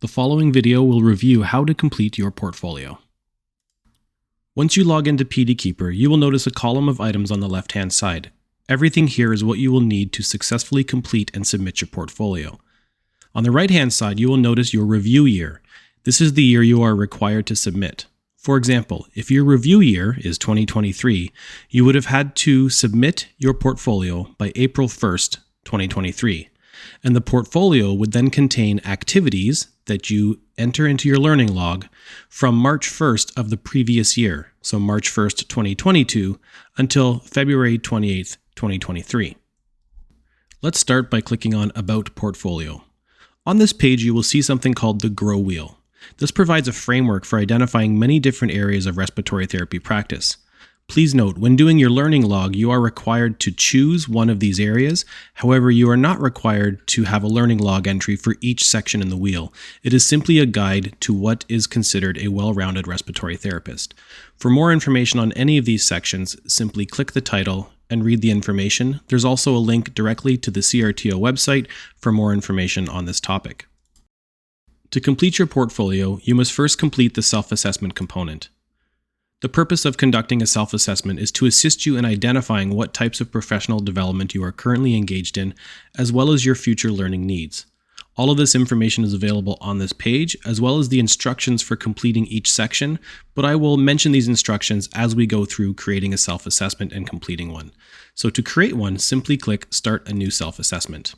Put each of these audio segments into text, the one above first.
The following video will review how to complete your portfolio. Once you log into PDKeeper, you will notice a column of items on the left-hand side. Everything here is what you will need to successfully complete and submit your portfolio. On the right-hand side, you will notice your review year. This is the year you are required to submit. For example, if your review year is 2023, you would have had to submit your portfolio by April 1st, 2023. And the portfolio would then contain activities that you enter into your learning log from March 1st of the previous year, so March 1st, 2022, until February 28th, 2023. Let's start by clicking on About Portfolio. On this page, you will see something called the Grow Wheel. This provides a framework for identifying many different areas of respiratory therapy practice. Please note, when doing your learning log, you are required to choose one of these areas. However, you are not required to have a learning log entry for each section in the wheel. It is simply a guide to what is considered a well-rounded respiratory therapist. For more information on any of these sections, simply click the title and read the information. There's also a link directly to the CRTO website for more information on this topic. To complete your portfolio, you must first complete the self-assessment component. The purpose of conducting a self-assessment is to assist you in identifying what types of professional development you are currently engaged in, as well as your future learning needs. All of this information is available on this page, as well as the instructions for completing each section, but I will mention these instructions as we go through creating a self-assessment and completing one. So to create one, simply click Start a New Self-Assessment.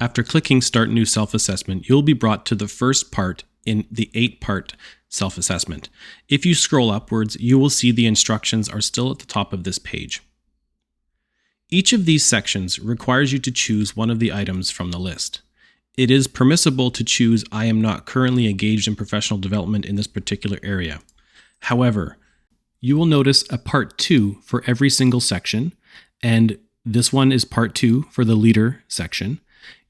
After clicking Start New Self-Assessment, you'll be brought to the first part in the 8-part self-assessment. If you scroll upwards, you will see the instructions are still at the top of this page. Each of these sections requires you to choose one of the items from the list. It is permissible to choose I am not currently engaged in professional development in this particular area. However, you will notice a part 2 for every single section, and this one is part 2 for the leader section.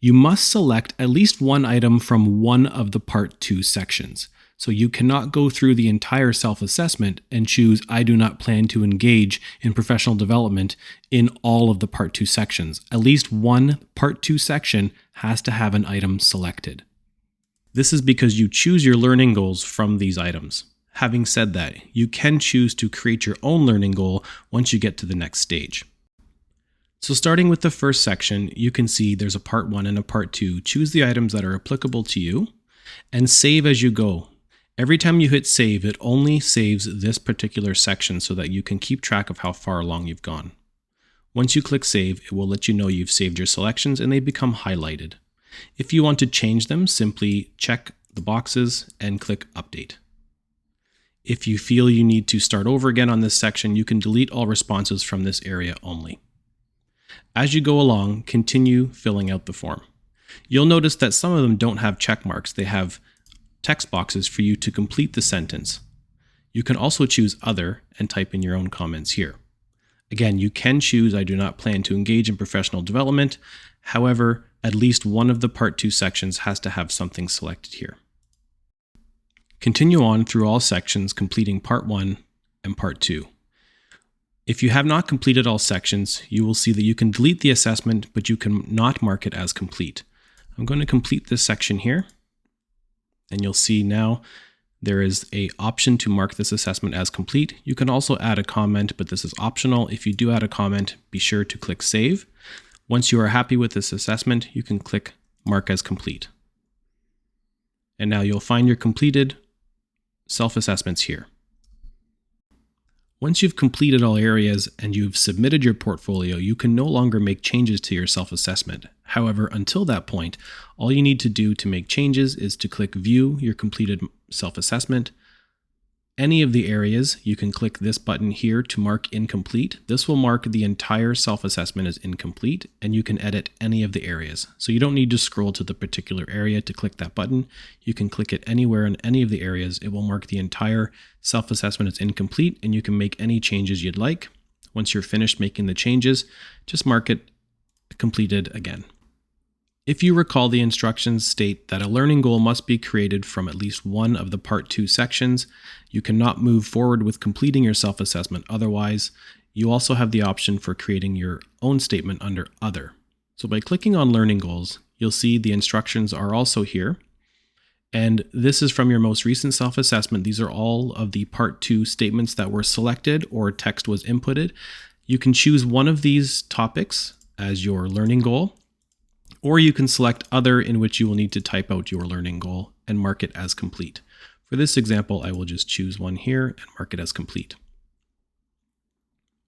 You must select at least one item from one of the part 2 sections. So you cannot go through the entire self-assessment and choose I do not plan to engage in professional development in all of the part 2 sections. At least one part 2 section has to have an item selected. This is because you choose your learning goals from these items. Having said that, you can choose to create your own learning goal once you get to the next stage. So starting with the first section, you can see there's a part 1 and a part 2. Choose the items that are applicable to you and save as you go. Every time you hit save, it only saves this particular section so that you can keep track of how far along you've gone. Once you click save, it will let you know you've saved your selections and they become highlighted. If you want to change them, simply check the boxes and click update. If you feel you need to start over again on this section, you can delete all responses from this area only. As you go along, continue filling out the form. You'll notice that some of them don't have check marks. They have text boxes for you to complete the sentence. You can also choose Other and type in your own comments here. Again, you can choose I do not plan to engage in professional development. However, at least one of the part 2 sections has to have something selected here. Continue on through all sections, completing part 1 and part 2. If you have not completed all sections, you will see that you can delete the assessment, but you can not mark it as complete. I'm going to complete this section here. And you'll see now there is an option to mark this assessment as complete. You can also add a comment, but this is optional. If you do add a comment, be sure to click save. Once you are happy with this assessment, you can click mark as complete. And now you'll find your completed self-assessments here. Once you've completed all areas and you've submitted your portfolio, you can no longer make changes to your self-assessment. However, until that point, all you need to do to make changes is to click View your completed self-assessment. Any of the areas, you can click this button here to mark incomplete. This will mark the entire self-assessment as incomplete, and you can edit any of the areas. So you don't need to scroll to the particular area to click that button. You can click it anywhere in any of the areas. It will mark the entire self-assessment as incomplete, and you can make any changes you'd like. Once you're finished making the changes, just mark it completed again. If you recall, the instructions state that a learning goal must be created from at least one of the part 2 sections. You cannot move forward with completing your self-assessment otherwise. You also have the option for creating your own statement under Other. So by clicking on Learning Goals, you'll see the instructions are also here. And this is from your most recent self-assessment. These are all of the Part 2 statements that were selected or text was inputted. You can choose one of these topics as your learning goal, or you can select other in which you will need to type out your learning goal and mark it as complete. For this example, I will just choose one here and mark it as complete.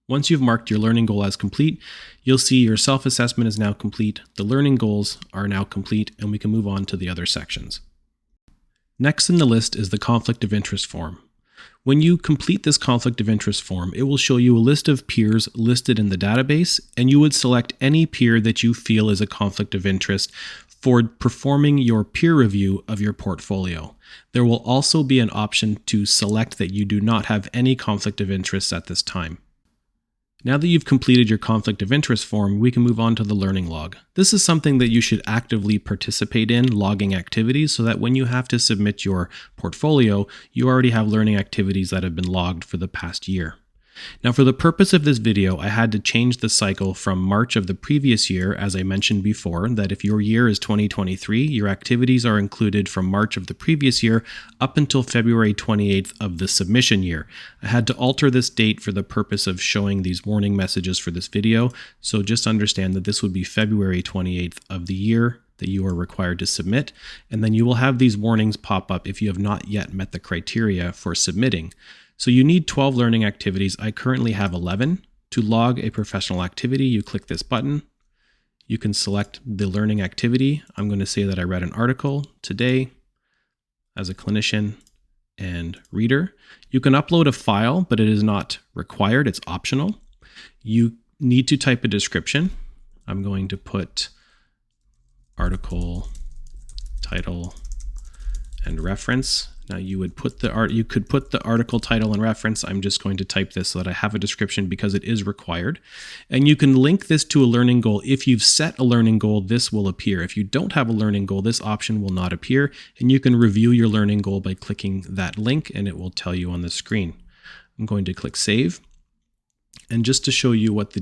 Once you've marked your learning goal as complete, you'll see your self-assessment is now complete, the learning goals are now complete, and we can move on to the other sections. Next in the list is the conflict of interest form. When you complete this conflict of interest form, it will show you a list of peers listed in the database, and you would select any peer that you feel is a conflict of interest for performing your peer review of your portfolio. There will also be an option to select that you do not have any conflict of interest at this time. Now that you've completed your conflict of interest form, we can move on to the learning log. This is something that you should actively participate in, logging activities, so that when you have to submit your portfolio, you already have learning activities that have been logged for the past year. Now, for the purpose of this video, I had to change the cycle from March of the previous year, as I mentioned before, that if your year is 2023, your activities are included from March of the previous year up until February 28th of the submission year. I had to alter this date for the purpose of showing these warning messages for this video, so just understand that this would be February 28th of the year that you are required to submit, and then you will have these warnings pop up if you have not yet met the criteria for submitting. So you need 12 learning activities. I currently have 11. To log a professional activity, you click this button. You can select the learning activity. I'm going to say that I read an article today as a clinician and reader. You can upload a file, but it is not required. It's optional. You need to type a description. I'm going to put article, title, and reference. Now you could put the article title and reference. I'm just going to type this so that I have a description because it is required. And you can link this to a learning goal. If you've set a learning goal, this will appear. If you don't have a learning goal, this option will not appear. And you can review your learning goal by clicking that link and it will tell you on the screen. I'm going to click save. And just to show you what the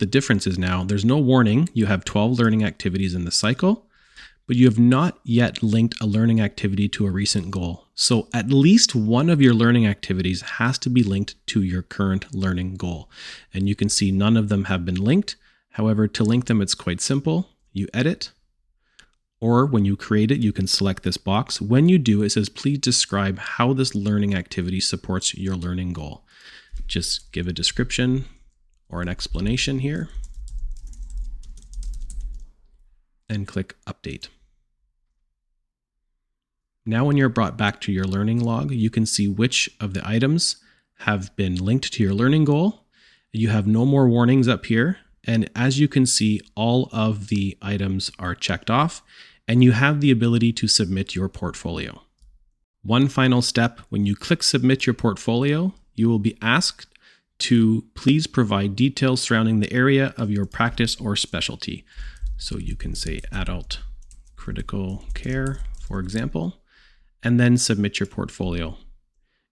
difference is now, there's no warning. You have 12 learning activities in the cycle, but you have not yet linked a learning activity to a recent goal. So at least one of your learning activities has to be linked to your current learning goal. And you can see none of them have been linked. However, to link them, it's quite simple. You edit, or when you create it, you can select this box. When you do, it says, please describe how this learning activity supports your learning goal. Just give a description or an explanation here and click update. Now when you're brought back to your learning log, you can see which of the items have been linked to your learning goal. You have no more warnings up here. And as you can see, all of the items are checked off and you have the ability to submit your portfolio. One final step, when you click submit your portfolio, you will be asked to please provide details surrounding the area of your practice or specialty. So you can say adult critical care, for example, and then submit your portfolio.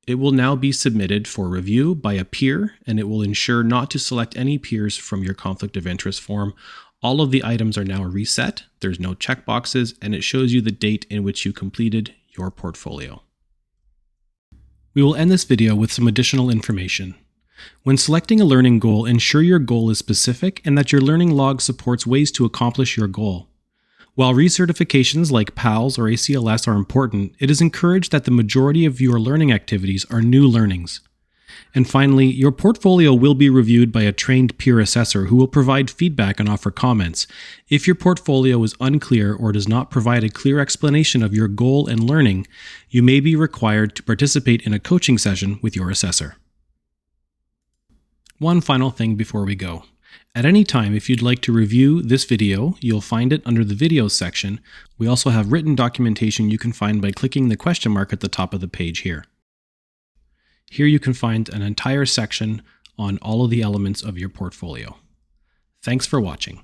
It will now be submitted for review by a peer, and it will ensure not to select any peers from your conflict of interest form. All of the items are now reset. There's no checkboxes, and it shows you the date in which you completed your portfolio. We will end this video with some additional information. When selecting a learning goal, ensure your goal is specific and that your learning log supports ways to accomplish your goal. While recertifications like PALS or ACLS are important, it is encouraged that the majority of your learning activities are new learnings. And finally, your portfolio will be reviewed by a trained peer assessor who will provide feedback and offer comments. If your portfolio is unclear or does not provide a clear explanation of your goal and learning, you may be required to participate in a coaching session with your assessor. One final thing before we go. At any time, if you'd like to review this video, you'll find it under the videos section. We also have written documentation you can find by clicking the question mark at the top of the page here. Here you can find an entire section on all of the elements of your portfolio. Thanks for watching.